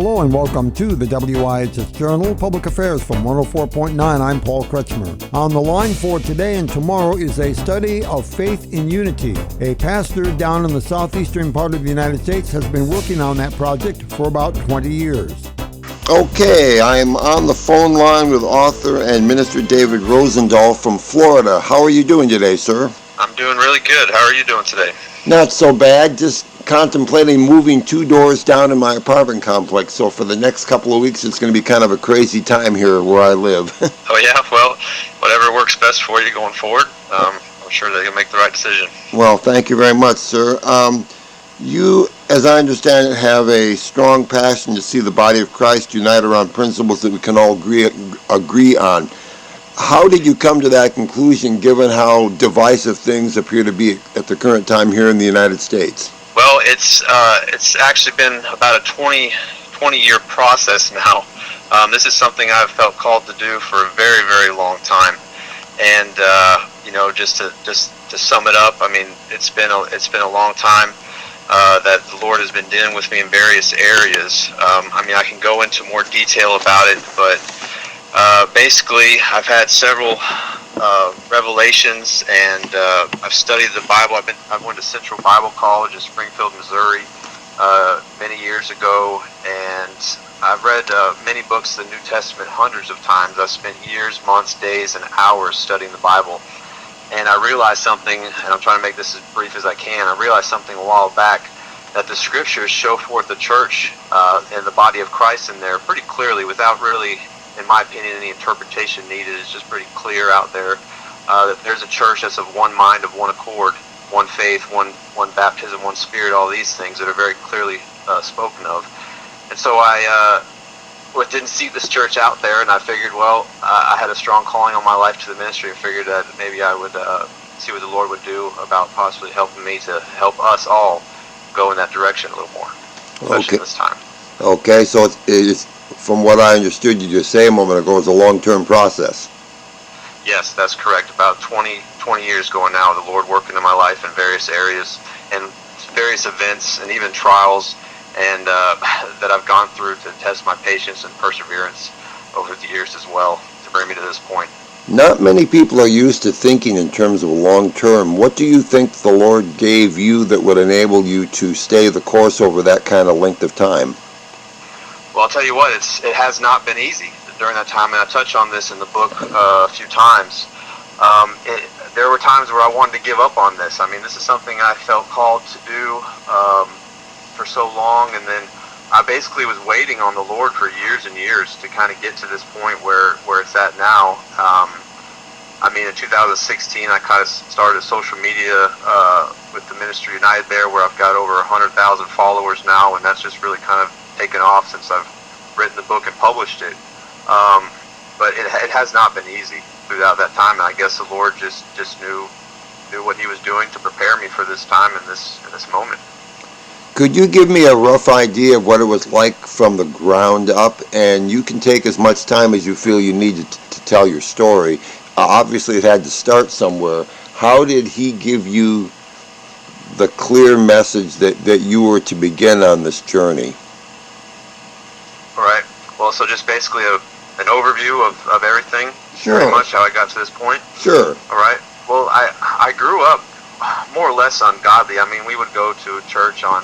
Hello and welcome to the WIHS Journal, Public Affairs from 104.9. I'm Paul Kretschmer. On the line for today and tomorrow is a study of faith in unity. A pastor down in the southeastern part of the United States has been working on that project for about 20 years. Okay, I'm on the phone line with author and minister David Rosendahl from Florida. How are you doing today, sir? I'm doing really good. How are you doing today? Not so bad. Just contemplating moving 2 doors down in my apartment complex. So for the next couple of weeks, it's going to be kind of a crazy time here where I live. Oh, yeah? Well, whatever works best for you going forward, I'm sure that you'll make the right decision. Well, thank you very much, sir. You, as I understand it, have a strong passion to see the body of Christ unite around principles that we can all agree on. How did you come to that conclusion, given how divisive things appear to be at the current time here in the United States? Well, it's actually been about a 20-year process now. This is something I've felt called to do for a very, very long time. And just to sum it up, I mean, it's been a long time that the Lord has been dealing with me in various areas. I can go into more detail about it, but basically, I've had several revelations, and I've studied the Bible. I went to Central Bible College in Springfield, Missouri, many years ago, and I've read many books of the New Testament hundreds of times. I've spent years, months, days, and hours studying the Bible, and I realized something, and I'm trying to make this as brief as I can. I realized something a while back, that the Scriptures show forth the church and the body of Christ in there pretty clearly, without really, in my opinion, any interpretation needed. It's just pretty clear out there that there's a church that's of one mind, of one accord, one faith, one baptism, one spirit, all these things that are very clearly spoken of. And so I didn't see this church out there, and I figured, well, I had a strong calling on my life to the ministry, and figured that maybe I would see what the Lord would do about possibly helping me to help us all go in that direction a little more, especially this time. Okay, so it's from what I understood you just say a moment ago, it's a long-term process. Yes, that's correct. About 20 years going now, the Lord working in my life in various areas and various events and even trials and that I've gone through to test my patience and perseverance over the years as well to bring me to this point. Not many people are used to thinking in terms of long-term. What do you think the Lord gave you that would enable you to stay the course over that kind of length of time? Well, I'll tell you what, it has not been easy during that time, and I touch on this in the book a few times. There were times where I wanted to give up on this. I mean, this is something I felt called to do for so long, and then I basically was waiting on the Lord for years and years to kind of get to this point where it's at now. In 2016, I kind of started social media with the Ministry United there, where I've got over 100,000 followers now, and that's just really kind of taken off since I've written the book and published it. But it has not been easy throughout that time, and I guess the Lord just knew what He was doing to prepare me for this time and this moment. Could you give me a rough idea of what it was like from the ground up? And you can take as much time as you feel you need to tell your story. Obviously, it had to start somewhere. How did He give you the clear message that you were to begin on this journey? All right. Well, so just basically an overview of everything. Sure. Pretty much how I got to this point. Sure. All right. Well, I grew up more or less ungodly. I mean, we would go to a church on,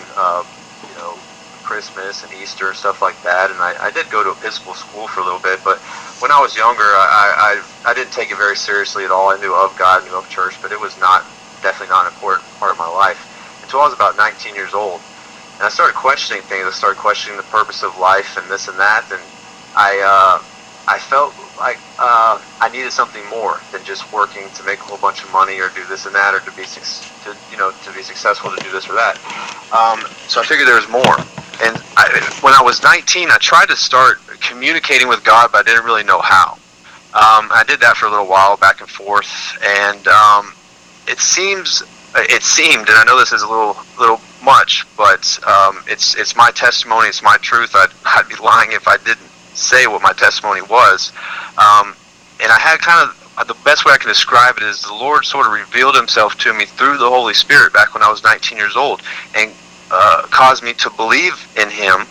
Christmas and Easter and stuff like that, and I did go to Episcopal school for a little bit, but when I was younger, I didn't take it very seriously at all. I knew of God, knew of church, but it was definitely not an important part of my life until I was about 19 years old. And I started questioning things. I started questioning the purpose of life and this and that, and I felt like I needed something more than just working to make a whole bunch of money or do this and that, or to be successful to do this or that. So I figured there was more. And when I was 19, I tried to start communicating with God, but I didn't really know how. I did that for a little while, back and forth, and it seemed, and I know this is a little much, but it's my testimony, it's my truth. I'd be lying if I didn't say what my testimony was. And I had kind of, the best way I can describe it is the Lord sort of revealed Himself to me through the Holy Spirit back when I was 19 years old, and caused me to believe in Him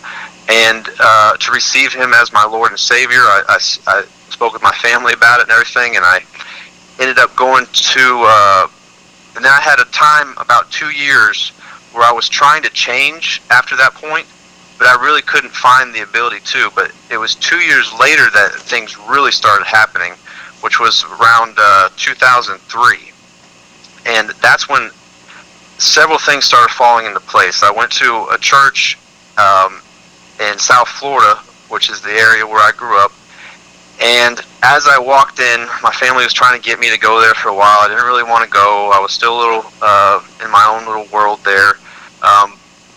and to receive Him as my Lord and Savior. I spoke with my family about it and everything, and I ended up going to, and then I had a time, about 2 years, where I was trying to change after that point, but I really couldn't find the ability to. But it was 2 years later that things really started happening, which was around 2003. And that's when several things started falling into place. I went to a church in South Florida, which is the area where I grew up. And as I walked in, my family was trying to get me to go there for a while. I didn't really want to go. I was still a little in my own little world there.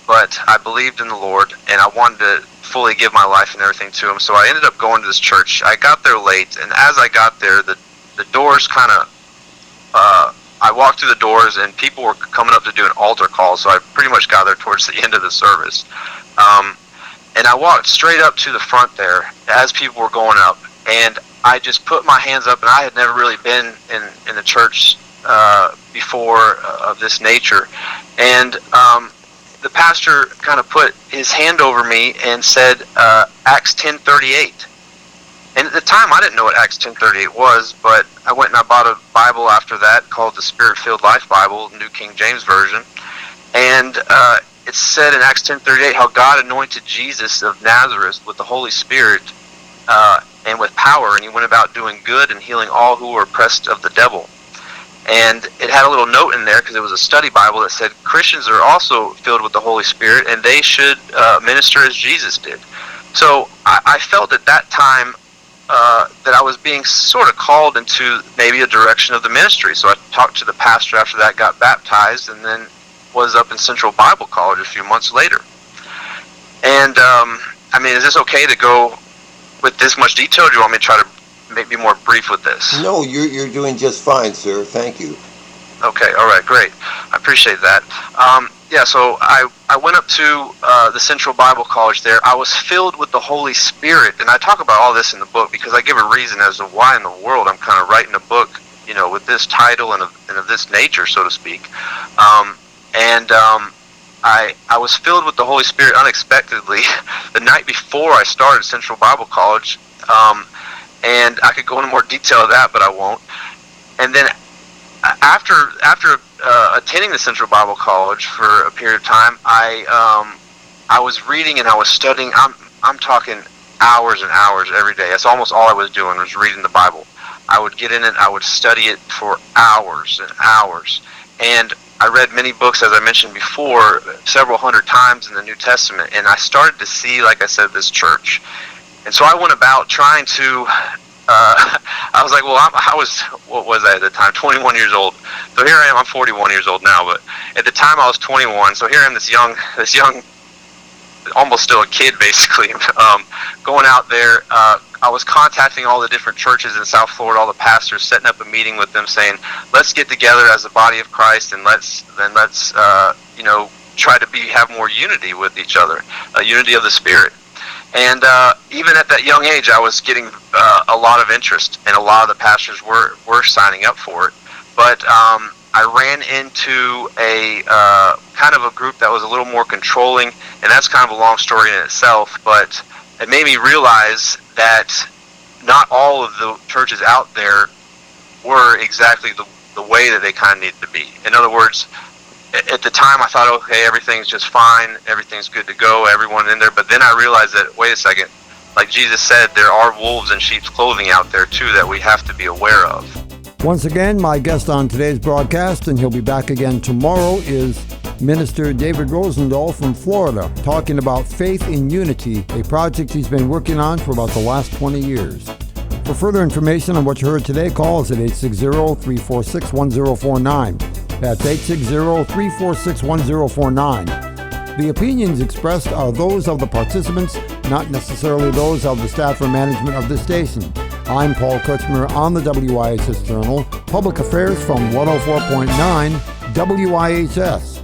But I believed in the Lord, and I wanted to fully give my life and everything to Him. So I ended up going to this church. I got there late, and as I got there, the doors kind of, I walked through the doors, and people were coming up to do an altar call, so I pretty much got there towards the end of the service. And I walked straight up to the front there as people were going up, and I just put my hands up, and I had never really been in the church before of this nature. And the pastor kind of put his hand over me and said, Acts 10:38. And at the time, I didn't know what Acts 10:38 was, but I went and I bought a Bible after that called the Spirit-Filled Life Bible, New King James Version. And it said in Acts 10:38 how God anointed Jesus of Nazareth with the Holy Spirit and with power, and He went about doing good and healing all who were oppressed of the devil. And it had a little note in there, because it was a study Bible, that said Christians are also filled with the Holy Spirit, and they should minister as Jesus did. So I felt at that time that I was being sort of called into maybe a direction of the ministry. So I talked to the pastor after that, got baptized, and then was up in Central Bible College a few months later. And I mean, is this okay to go with this much detail, or do you want me to try to be more brief with this? No, you're doing just fine, sir. Thank you. Okay, all right, great. I appreciate that. Yeah, so I went up to the Central Bible College there. I was filled with the Holy Spirit, and I talk about all this in the book because I give a reason as to why in the world I'm kind of writing a book, you know, with this title and of this nature, so to speak. I was filled with the Holy Spirit unexpectedly the night before I started Central Bible College. And I could go into more detail of that, but I won't. And then after attending the Central Bible College for a period of time, I was reading and I was studying. I'm talking hours and hours every day. That's almost all I was doing, was reading the Bible. I would get in it, I would study it for hours and hours. And I read many books, as I mentioned before, several hundred times in the New Testament. And I started to see, like I said, this church. And so I went about trying to, I was like, well, what was I at the time? 21 years old. So here I am, I'm 41 years old now, but at the time I was 21. So here I am, this young, almost still a kid basically, going out there. I was contacting all the different churches in South Florida, all the pastors, setting up a meeting with them saying, let's get together as a body of Christ, and let's try to have more unity with each other, unity of the Spirit. And even at that young age, I was getting a lot of interest, and a lot of the pastors were signing up for it. But I ran into a kind of a group that was a little more controlling, and that's kind of a long story in itself, but it made me realize that not all of the churches out there were exactly the way that they kind of needed to be. In other words, at the time I thought, okay, everything's just fine, everything's good to go, everyone in there, but then I realized that, wait a second, like Jesus said, there are wolves in sheep's clothing out there too that we have to be aware of. Once again, my guest on today's broadcast, and he'll be back again tomorrow, is Minister David Rosendahl from Florida, talking about Faith in Unity, a project he's been working on for about the last 20 years. For further information on what you heard today, call us at 860-346-1049. That's 860-346-1049. The opinions expressed are those of the participants, not necessarily those of the staff or management of this station. I'm Paul Kretschmer on the WIHS Journal, Public Affairs from 104.9 WIHS.